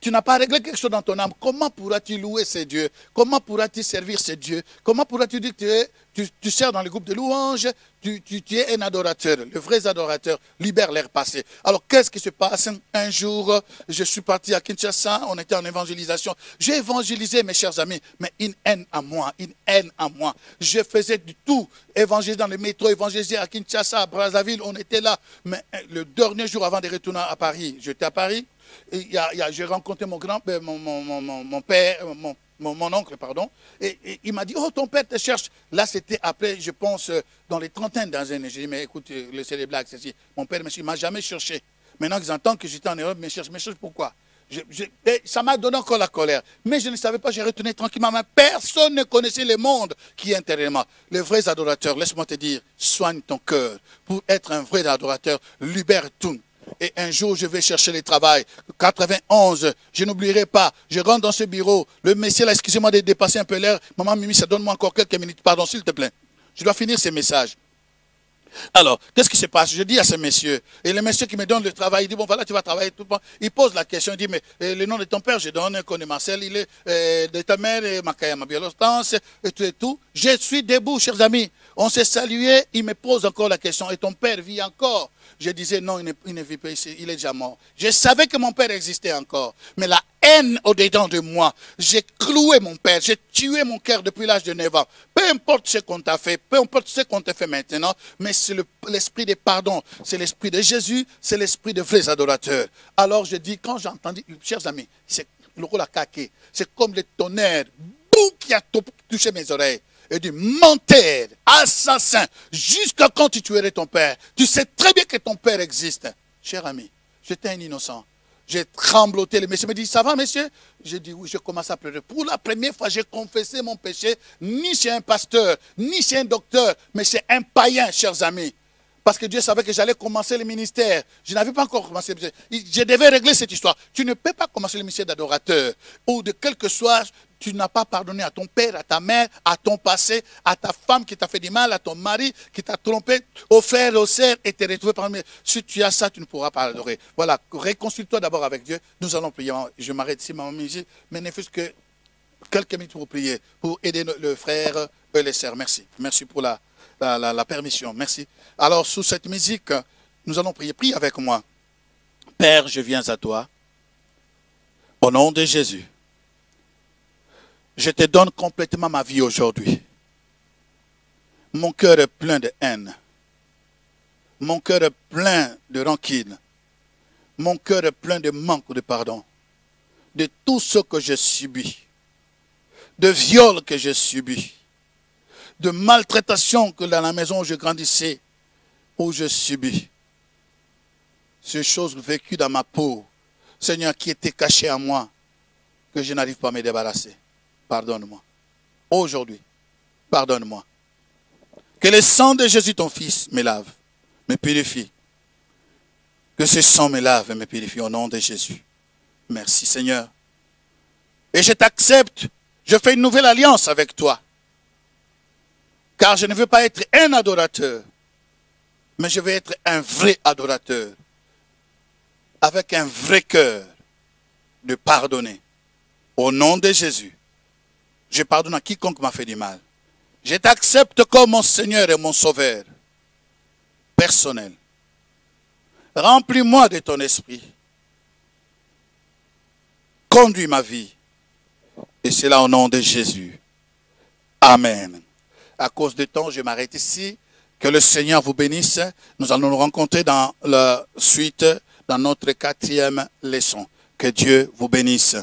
Tu n'as pas réglé quelque chose dans ton âme. Comment pourras-tu louer ces dieux? Comment pourras-tu servir ces dieux? Comment pourras-tu dire que tu sers dans le groupe de louanges? Tu es un adorateur. Les vrais adorateurs libèrent l'air passé. Alors, qu'est-ce qui se passe? Un jour, je suis parti à Kinshasa, on était en évangélisation. J'ai évangélisé, mes chers amis, mais une haine à moi, une haine à moi. Je faisais du tout. Évangéliser dans le métro, évangéliser à Kinshasa, à Brazzaville, on était là. Mais le dernier jour avant de retourner à Paris, j'étais à Paris, j'ai rencontré mon grand-père, mon père, mon oncle, pardon, et il m'a dit, oh, ton père te cherche. Là, c'était après, je pense, dans les trentaines d'années. J'ai dit, mais écoute, laissez les blagues, ceci. Mon père ne m'a jamais cherché. Maintenant qu'ils entendent que j'étais en Europe, me cherche pourquoi? Et ça m'a donné encore la colère. Mais je ne savais pas, j'ai retourné tranquillement. Mais personne ne connaissait le monde qui est intérieurement. Les vrais adorateurs, laisse-moi te dire, soigne ton cœur. Pour être un vrai adorateur, libère tout. Et un jour, je vais chercher le travail. 91, je n'oublierai pas. Je rentre dans ce bureau. Le monsieur, là, excusez-moi de dépasser un peu l'air. Maman Mimi, ça donne-moi encore quelques minutes. Pardon, s'il te plaît. Je dois finir ces messages. Alors, qu'est-ce qui se passe? Je dis à ce monsieur, et le monsieur qui me donne le travail, il dit, bon, voilà, tu vas travailler tout le temps. Il pose la question, il dit, mais le nom de ton père, je donne, connais Marcel, il est de ta mère, Makaya Mabielostance, et tout et tout. Je suis debout, chers amis. On s'est salué, il me pose encore la question, et ton père vit encore? Je disais, non, il ne vit pas ici, il est déjà mort. Je savais que mon père existait encore, mais la haine au-dedans de moi, j'ai cloué mon père, j'ai tué mon cœur depuis l'âge de 9 ans. Peu importe ce qu'on t'a fait, peu importe ce qu'on t'a fait maintenant, mais c'est l'esprit de pardon, c'est l'esprit de Jésus, c'est l'esprit de vrais adorateurs. Alors je dis, quand j'ai entendu, chers amis, c'est le rôle à caquer, c'est comme le tonnerre, boum, qui a touché mes oreilles. Et dit, menteur, assassin, jusqu'à quand tu tuerais ton père? Tu sais très bien que ton père existe. Cher ami, j'étais un innocent. J'ai trembloté. Le monsieur me dit, ça va, monsieur? J'ai dit, oui, je commence à pleurer. Pour la première fois, j'ai confessé mon péché, ni chez un pasteur, ni chez un docteur, mais chez un païen, chers amis. Parce que Dieu savait que j'allais commencer le ministère. Je n'avais pas encore commencé le ministère. Je devais régler cette histoire. Tu ne peux pas commencer le ministère d'adorateur. Ou de quelque soit, tu n'as pas pardonné à ton père, à ta mère, à ton passé, à ta femme qui t'a fait du mal, à ton mari qui t'a trompé, aux frères, aux sœurs, et t'es retrouvé parmi eux. Si tu as ça, tu ne pourras pas adorer. Voilà, réconcilie-toi d'abord avec Dieu. Nous allons prier. Je m'arrête ici, maman Mimi, mais ne fût-ce que quelques minutes pour prier, pour aider le frère et les sœurs. Merci. Merci pour la permission. Merci. Alors, sous cette musique, nous allons prier. Prie avec moi. Père, je viens à toi. Au nom de Jésus. Je te donne complètement ma vie aujourd'hui. Mon cœur est plein de haine. Mon cœur est plein de rancune. Mon cœur est plein de manque de pardon. De tout ce que j'ai subi. De viols que j'ai subi. De maltraitation que dans la maison où je grandissais, où je subis. Ces choses vécues dans ma peau, Seigneur, qui étaient cachées à moi, que je n'arrive pas à me débarrasser. Pardonne-moi. Aujourd'hui, pardonne-moi. Que le sang de Jésus, ton Fils, me lave, me purifie. Que ce sang me lave et me purifie au nom de Jésus. Merci, Seigneur. Et je t'accepte. Je fais une nouvelle alliance avec toi. Car je ne veux pas être un adorateur, mais je veux être un vrai adorateur, avec un vrai cœur de pardonner. Au nom de Jésus, je pardonne à quiconque m'a fait du mal. Je t'accepte comme mon Seigneur et mon Sauveur personnel. Remplis-moi de ton esprit. Conduis ma vie. Et c'est là au nom de Jésus. Amen. À cause du temps, je m'arrête ici. Que le Seigneur vous bénisse. Nous allons nous rencontrer dans la suite, dans notre 4e leçon. Que Dieu vous bénisse.